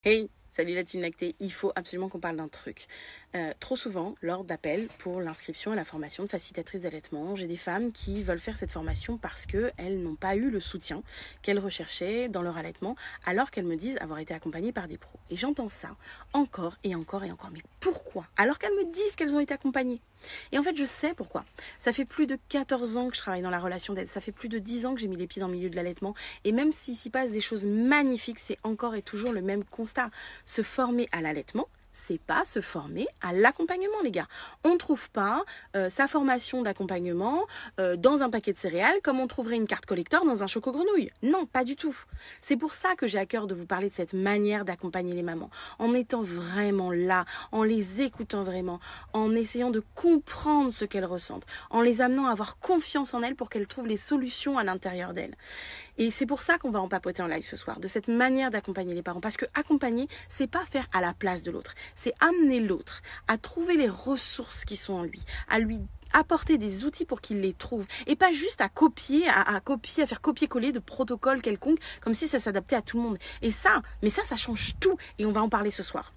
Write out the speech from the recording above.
Hey, salut la team lactée, il faut absolument qu'on parle d'un truc. Trop souvent, lors d'appels pour l'inscription à la formation de facilitatrice d'allaitement, j'ai des femmes qui veulent faire cette formation parce qu'elles n'ont pas eu le soutien qu'elles recherchaient dans leur allaitement, alors qu'elles me disent avoir été accompagnées par des pros. Et j'entends ça encore et encore et encore. Mais pourquoi? Alors qu'elles me disent qu'elles ont été accompagnées. Et en fait, je sais pourquoi. Ça fait plus de 14 ans que je travaille dans la relation d'aide. Ça fait plus de 10 ans que j'ai mis les pieds dans le milieu de l'allaitement. Et même s'il s'y passe des choses magnifiques, c'est encore et toujours le même constat. Se former à l'allaitement, c'est pas se former à l'accompagnement, les gars. On ne trouve pas sa formation d'accompagnement dans un paquet de céréales comme on trouverait une carte collector dans un choco-grenouille. Non, pas du tout. C'est pour ça que j'ai à cœur de vous parler de cette manière d'accompagner les mamans, en étant vraiment là, en les écoutant vraiment, en essayant de comprendre ce qu'elles ressentent, en les amenant à avoir confiance en elles pour qu'elles trouvent les solutions à l'intérieur d'elles. Et c'est pour ça qu'on va en papoter en live ce soir, de cette manière d'accompagner les parents. Parce que accompagner, c'est pas faire à la place de l'autre. C'est amener l'autre à trouver les ressources qui sont en lui, à lui apporter des outils pour qu'il les trouve. Et pas juste à copier, à faire copier-coller de protocoles quelconques, comme si ça s'adaptait à tout le monde. Et ça, ça change tout. Et on va en parler ce soir.